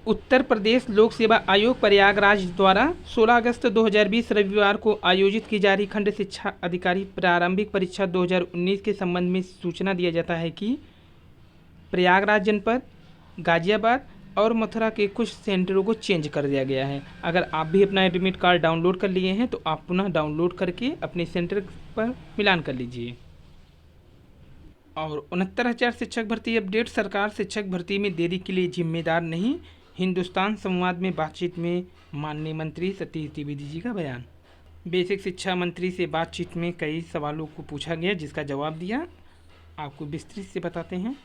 उत्तर प्रदेश लोक सेवा आयोग प्रयागराज द्वारा 16 अगस्त 2020 रविवार को आयोजित की जा रही खंड शिक्षा अधिकारी प्रारंभिक परीक्षा 2019 के संबंध में सूचना दिया जाता है कि प्रयागराज जनपद, गाजियाबाद और मथुरा के कुछ सेंटरों को चेंज कर दिया गया है। अगर आप भी अपना एडमिट कार्ड डाउनलोड कर लिए हैं तो आप पुनः डाउनलोड करके अपने सेंटर पर मिलान कर लीजिए। और 69,000 शिक्षक भर्ती अपडेट। सरकार शिक्षक भर्ती में देरी के लिए जिम्मेदार नहीं, हिंदुस्तान संवाद में बातचीत में माननीय मंत्री सतीश द्विवेदी जी का बयान। बेसिक शिक्षा मंत्री से बातचीत में कई सवालों को पूछा गया जिसका जवाब दिया, आपको विस्तृत से बताते हैं।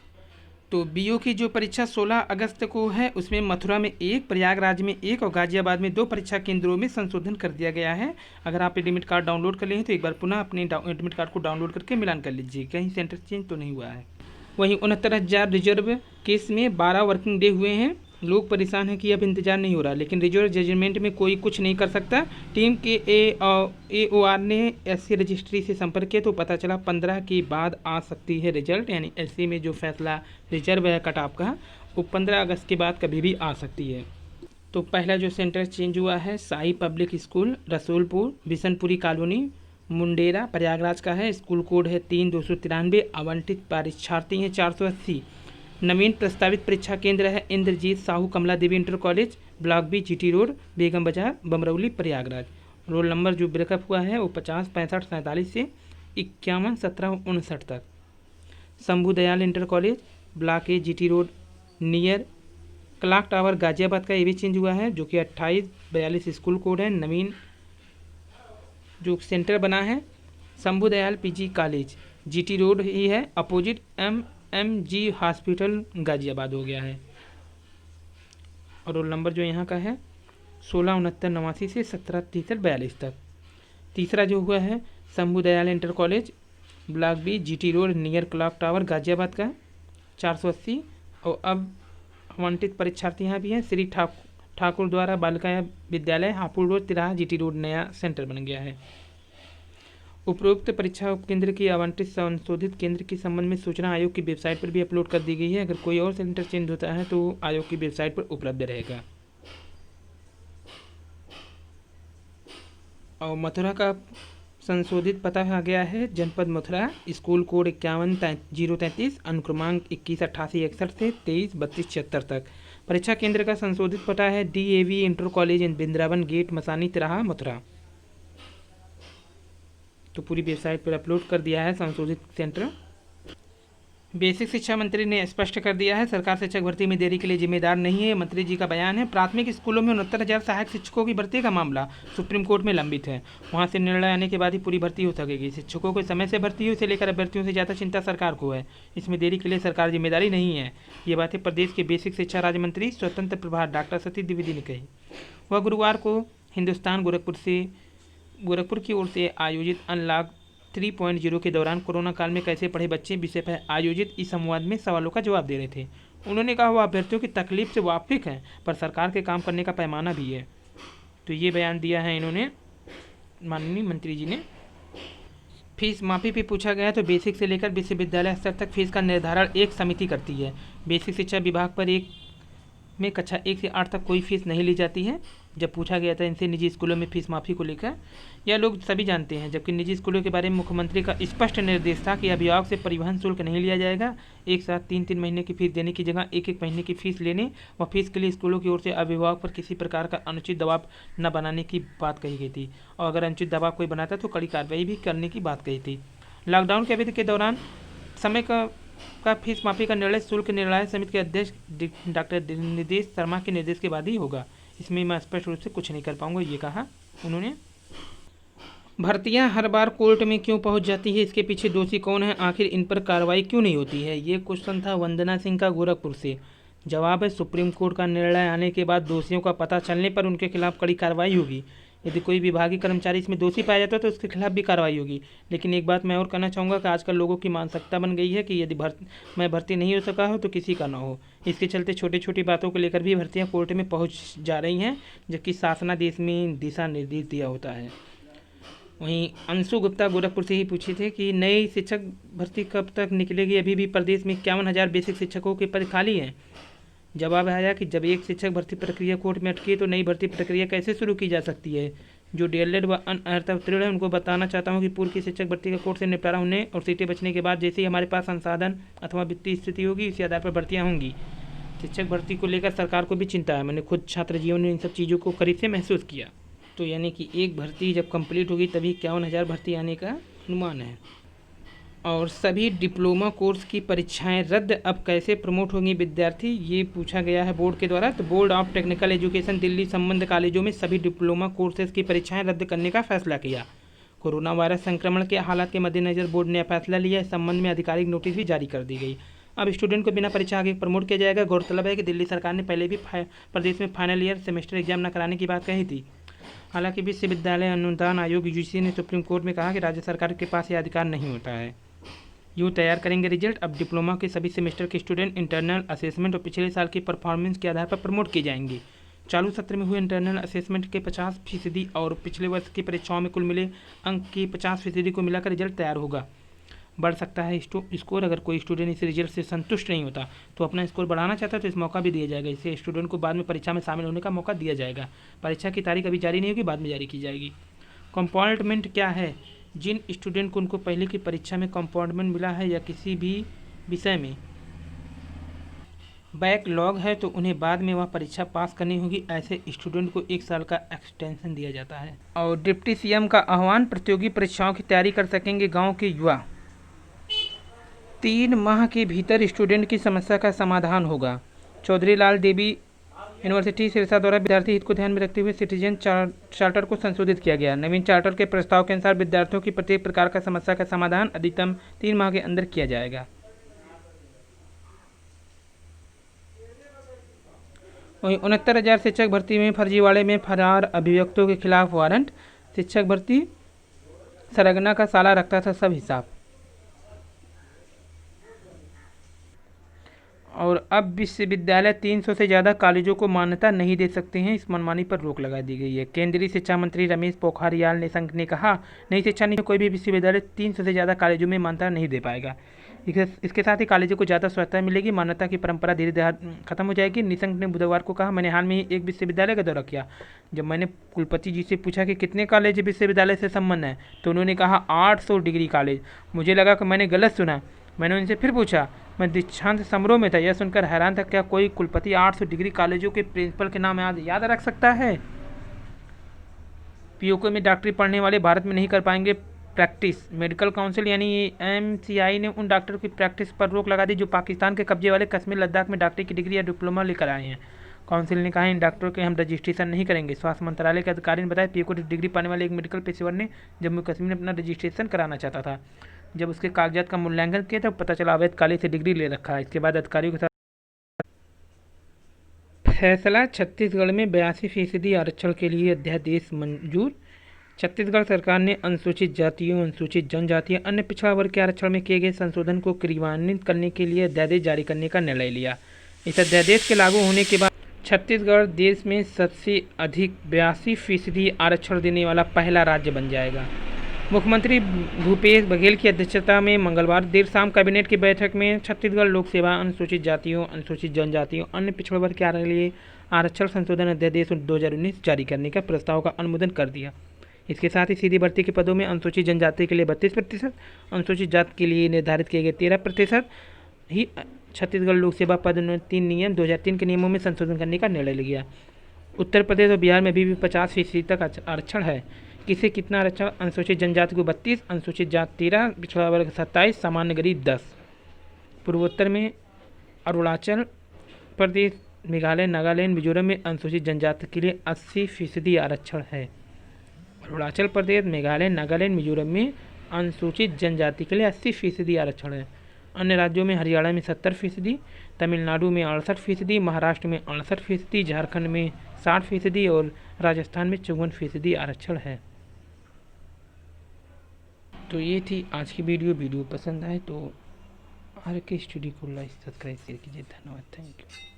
तो बीओ की जो परीक्षा 16 अगस्त को है उसमें मथुरा में 1, प्रयागराज में 1 और गाजियाबाद में 2 परीक्षा केंद्रों में संशोधन कर दिया गया है। अगर आप एडमिट कार्ड डाउनलोड कर लिए हैं तो एक बार पुनः अपने एडमिट कार्ड को डाउनलोड करके मिलान कर लीजिए, कहीं सेंटर चेंज तो नहीं हुआ है। वहीं 69,000 रिजर्व केस में 12 वर्किंग डे हुए हैं। लोग परेशान हैं कि अब इंतजार नहीं हो रहा, लेकिन रिजर्व जजमेंट में कोई कुछ नहीं कर सकता। टीम के AOR ने SC रजिस्ट्री से संपर्क किया तो पता चला 15 के बाद आ सकती है रिजल्ट, यानी SC में जो फैसला रिजर्व है कट ऑफ का वो 15 अगस्त के बाद कभी भी आ सकती है। तो पहला जो सेंटर चेंज हुआ है Sai public school Rasulpur Bishanpuri colony Mundera Prayagraj का है। स्कूल कोड है 3293। आवंटित परीक्षार्थी हैं 480। नवीन प्रस्तावित परीक्षा केंद्र है Indrajit Sahu Kamla Devi inter college, block B, GT road, Begum Bazar, Bamrauli, Prayagraj. Roll number जो ब्रेकअप हुआ है वो 50 65 47 से 51 17 59 तक। Shambhu Dayal inter college, block ए, GT road near clock tower Ghaziabad का ये भी चेंज हुआ है जो कि 2842 स्कूल कोड है। नवीन जो सेंटर बना है Shambhu Dayal PG college, GT road ही है, अपोजिट MMG हॉस्पिटल गाजियाबाद हो गया है। और रोल नंबर जो यहाँ का है 166989 से 176342 तक। तीसरा जो हुआ है Shambhu Dayal inter college, block B, GT road near clock tower Ghaziabad का 480। और अब वांटित परीक्षार्थी यहाँ भी हैं श्री ठाकुर द्वारा बालिका विद्यालय हापुड़ रोड तिराहा, GT रोड नया सेंटर बन गया है। उपरोक्त परीक्षा उपकेंद्र की आवंटित संशोधित केंद्र के संबंध में सूचना आयोग की वेबसाइट पर भी अपलोड कर दी गई है। अगर कोई और सेंटर चेंज होता है तो आयोग की वेबसाइट पर उपलब्ध रहेगा। और मथुरा का संशोधित पता आ गया है जनपद मथुरा, स्कूल कोड 51033, अनुक्रमांक 218861 से 233276 तक। परीक्षा केंद्र का संशोधित पता है DAV inter college in Vrindavan gate Masani Tiraha Mathura. तो पूरी वेबसाइट पर अपलोड कर दिया है संशोधित सेंटर। बेसिक शिक्षा मंत्री ने स्पष्ट कर दिया है सरकार शिक्षक भर्ती में देरी के लिए जिम्मेदार नहीं है, मंत्री जी का बयान है। प्राथमिक स्कूलों में 69,000 सहायक शिक्षकों की भर्ती का मामला सुप्रीम कोर्ट में लंबित है, वहां से निर्णय आने के बाद ही पूरी भर्ती हो सकेगी। शिक्षकों को समय से भर्ती हो इसे लेकर अभ्यर्थियों से ज़्यादा चिंता सरकार को है, इसमें देरी के लिए सरकार जिम्मेदारी नहीं है। ये बातें प्रदेश के बेसिक शिक्षा राज्य मंत्री स्वतंत्र प्रभार डॉक्टर सतीश द्विवेदी ने कही। वह गुरुवार को हिंदुस्तान गोरखपुर की ओर से आयोजित अनलॉक 3.0 के दौरान कोरोना काल में कैसे पढ़े बच्चे विषय पर आयोजित इस संवाद में सवालों का जवाब दे रहे थे। उन्होंने कहा वह अभ्यर्थियों की तकलीफ से वाकिफ हैं पर सरकार के काम करने का पैमाना भी है। तो ये बयान दिया है इन्होंने माननीय मंत्री जी ने। फीस माफी भी पूछा गया तो बेसिक से लेकर विश्वविद्यालय स्तर तक फीस का निर्धारण एक समिति करती है। बेसिक शिक्षा विभाग पर एक में कक्षा 1 से 8 तक कोई फीस नहीं ली जाती है। जब पूछा गया था इनसे निजी स्कूलों में फीस माफ़ी को लेकर, यह लोग सभी जानते हैं, जबकि निजी स्कूलों के बारे में मुख्यमंत्री का स्पष्ट निर्देश था कि अभिभावक से परिवहन शुल्क नहीं लिया जाएगा। एक साथ 3-3 महीने की फीस देने की जगह 1-1 महीने की फीस लेने व फीस के लिए स्कूलों की ओर से अभिभावक पर किसी प्रकार का अनुचित दबाव न बनाने की बात कही गई थी, और अगर अनुचित दबाव कोई बनाता तो कड़ी कार्रवाई भी करने की बात कही थी। लॉकडाउन की अवधि के दौरान समय का फीस माफी का निर्णय शुल्क निर्णय समिति के अध्यक्ष डॉक्टर निदेश शर्मा के निर्देश के बाद ही होगा। इसमें मैं स्पष्ट रूप से कुछ नहीं कर पाऊंगा, ये कहा उन्होंने। भर्तियां हर बार कोर्ट में क्यों पहुंच जाती है, इसके पीछे दोषी कौन है, आखिर इन पर कार्रवाई क्यों नहीं होती है, ये क्वेश्चन था वंदना सिंह का गोरखपुर से। जवाब है सुप्रीम कोर्ट का निर्णय आने के बाद दोषियों का पता चलने पर उनके खिलाफ कड़ी कार्रवाई होगी। यदि कोई विभागीय कर्मचारी इसमें दोषी पाया जाता है तो उसके खिलाफ भी कार्रवाई होगी। लेकिन एक बात मैं और कहना चाहूँगा कि आजकल लोगों की मानसिकता बन गई है कि यदि मैं भर्ती नहीं हो सका हो तो किसी का ना हो। इसके चलते छोटी छोटी बातों को लेकर भी भर्तियाँ कोर्ट में पहुँच जा रही हैं, जबकि शासनादेश में दिशा निर्देश दिया होता है। वहीं अंशु गुप्ता गोरखपुर से ही पूछे थे कि नई शिक्षक भर्ती कब तक निकलेगी, अभी भी प्रदेश में 51,000 बेसिक शिक्षकों के पद खाली हैं। जवाब आया कि जब एक शिक्षक भर्ती प्रक्रिया कोर्ट में अटकी है तो नई भर्ती प्रक्रिया कैसे शुरू की जा सकती है। जो डीएलएड व अनर्हता उत्तीर्ण है उनको बताना चाहता हूँ कि पूर्व की शिक्षक भर्ती का कोर्ट से निपटारा होने और सीटें बचने के बाद जैसे ही हमारे पास संसाधन अथवा वित्तीय स्थिति होगी इसी आधार पर भर्तियाँ होंगी। शिक्षक भर्ती को लेकर सरकार को भी चिंता है। मैंने खुद छात्र जीवन में इन सब चीज़ों को करीब से महसूस किया। तो यानी कि एक भर्ती जब कंप्लीट होगी तभी 51,000 भर्ती आने का अनुमान है। और सभी डिप्लोमा कोर्स की परीक्षाएं रद्द, अब कैसे प्रमोट होंगी विद्यार्थी, ये पूछा गया है बोर्ड के द्वारा। तो board of technical education Delhi संबद्ध कॉलेजों में सभी डिप्लोमा कोर्सेज की परीक्षाएं रद्द करने का फैसला किया। कोरोना वायरस संक्रमण के हालात के मद्देनजर बोर्ड ने फैसला लिया। इस संबंध में आधिकारिक नोटिस भी जारी कर दी गई। अब स्टूडेंट को बिना परीक्षा आगे प्रमोट किया जाएगा। गौरतलब है कि दिल्ली सरकार ने पहले भी प्रदेश में फाइनल ईयर सेमेस्टर एग्जाम न कराने की बात कही थी। हालांकि विश्वविद्यालय अनुदान आयोग यूजीसी ने सुप्रीम कोर्ट में कहा कि राज्य सरकार के पास ये अधिकार नहीं होता है। यूँ तैयार करेंगे रिजल्ट। अब डिप्लोमा के सभी सेमेस्टर के स्टूडेंट इंटरनल असेसमेंट और पिछले साल की परफॉर्मेंस के आधार पर प्रमोट किए जाएंगे। चालू सत्र में हुए इंटरनल असेसमेंट के 50% और पिछले वर्ष की परीक्षाओं में कुल मिले अंक की 50% को मिलाकर रिजल्ट तैयार होगा। बढ़ सकता है स्कोर। अगर कोई स्टूडेंट इस रिजल्ट से संतुष्ट नहीं होता तो अपना स्कोर बढ़ाना चाहता है तो इस मौका भी दिया जाएगा। इससे स्टूडेंट को बाद में परीक्षा में शामिल होने का मौका दिया जाएगा। परीक्षा की तारीख अभी जारी नहीं होगी, बाद में जारी की जाएगी। कंपार्टमेंट क्या है? जिन स्टूडेंट को उनको पहले की परीक्षा में कंपार्टमेंट मिला है या किसी भी विषय में बैकलॉग है तो उन्हें बाद में वह परीक्षा पास करनी होगी। ऐसे स्टूडेंट को 1 साल का एक्सटेंशन दिया जाता है। और डिप्टी सीएम का आह्वान, प्रतियोगी परीक्षाओं की तैयारी कर सकेंगे गांव के युवा। 3 माह के भीतर स्टूडेंट की समस्या का समाधान होगा। चौधरी लाल देवी यूनिवर्सिटी सिरसा द्वारा विद्यार्थी हित को ध्यान में रखते हुए सिटीजन चार्टर को संशोधित किया गया। नवीन चार्टर के प्रस्ताव के अनुसार विद्यार्थियों की प्रत्येक प्रकार का समस्या का समाधान अधिकतम 3 माह के अंदर किया जाएगा। वहीं 69,000 शिक्षक भर्ती में फर्जीवाड़े में फरार अभियुक्तों के खिलाफ वारंट। शिक्षक भर्ती सरगना का साला रखता था सब हिसाब। और अब विश्वविद्यालय 300 से ज़्यादा कॉलेजों को मान्यता नहीं दे सकते हैं। इस मनमानी पर रोक लगा दी गई है। केंद्रीय शिक्षा मंत्री रमेश पोखरियाल निशंक ने कहा, नई शिक्षा नीति में कोई भी विश्वविद्यालय 300 से ज़्यादा कॉलेजों में मान्यता नहीं दे पाएगा। इसके साथ ही कॉलेजों को ज़्यादा स्वच्छता मिलेगी। मान्यता की परंपरा धीरे धीरे खत्म हो जाएगी। निशंक ने बुधवार को कहा, मैंने हाल में ही एक विश्वविद्यालय का दौरा किया। जब मैंने कुलपति जी से पूछा कि कितने कॉलेज विश्वविद्यालय से संबंध है तो उन्होंने कहा 800 डिग्री कॉलेज। मुझे लगा कि मैंने गलत सुना। मैंने उनसे फिर पूछा, मैं दीक्षांत समारोह में था। यह सुनकर हैरान था, क्या कोई कुलपति 800 डिग्री कॉलेजों के प्रिंसिपल के नाम याद रख सकता है? पीओके में डॉक्टरी पढ़ने वाले भारत में नहीं कर पाएंगे प्रैक्टिस। मेडिकल काउंसिल यानी एमसीआई ने उन डॉक्टरों की प्रैक्टिस पर रोक लगा दी जो पाकिस्तान के कब्जे वाले कश्मीर लद्दाख में डॉक्टरी की डिग्री या डिप्लोमा लेकर आए हैं। काउंसिल ने कहा, इन डॉक्टरों के हम रजिस्ट्रेशन नहीं करेंगे। स्वास्थ्य मंत्रालय के अधिकारी ने बताया, पीओके डिग्री पाने वाले एक मेडिकल पेशेवर ने जम्मू कश्मीर में अपना रजिस्ट्रेशन कराना चाहता था। जब उसके कागजात का मूल्यांकन किया तब पता चला अवैध कॉलेज से डिग्री ले रखा है। इसके बाद अधिकारियों के साथ फैसला। छत्तीसगढ़ में 82% आरक्षण के लिए अध्यादेश मंजूर। छत्तीसगढ़ सरकार ने अनुसूचित जातियों, अनुसूचित जनजातियों, अन्य पिछड़ा वर्ग के आरक्षण में किए गए संशोधन को क्रियान्वित करने के लिए अध्यादेश जारी करने का निर्णय लिया। इस अध्यादेश के लागू होने के बाद छत्तीसगढ़ देश में सबसे अधिक 82% आरक्षण देने वाला पहला राज्य बन जाएगा। मुख्यमंत्री भूपेश बघेल की अध्यक्षता में मंगलवार देर शाम कैबिनेट की बैठक में छत्तीसगढ़ लोक सेवा अनुसूचित जातियों, अनुसूचित जनजातियों, अन्य पिछड़े वर्ग के लिए आरक्षण संशोधन अध्यादेश 2019 जारी करने का प्रस्ताव का अनुमोदन कर दिया। इसके साथ ही सीधी भर्ती के पदों में अनुसूचित जनजाति के लिए 32%, अनुसूचित जाति के लिए निर्धारित किए गए 13% ही छत्तीसगढ़ लोक सेवा पदोन्नति नियम 2003 के नियमों में संशोधन करने का निर्णय लिया। उत्तर प्रदेश और बिहार में भी 50% तक आरक्षण है। किसे कितना आरक्षण? अनुसूचित जनजाति को 32, अनुसूचित जाति 13, पिछड़ा वर्ग 27, सामान्य गरीब 10। पूर्वोत्तर में अरुणाचल प्रदेश, मेघालय, नागालैंड, मिजोरम में अनुसूचित जनजाति के लिए 80% आरक्षण है। अरुणाचल प्रदेश, मेघालय, नागालैंड, मिजोरम में अनुसूचित जनजाति के लिए 80% आरक्षण है। अन्य राज्यों में हरियाणा में 70%, तमिलनाडु में 68%, महाराष्ट्र में 68%, झारखंड में 60% और राजस्थान में 54% आरक्षण है। तो ये थी आज की वीडियो पसंद आए तो RK स्टूडियो को लाइक, सब्सक्राइब, शेयर कीजिए। धन्यवाद, थैंक यू।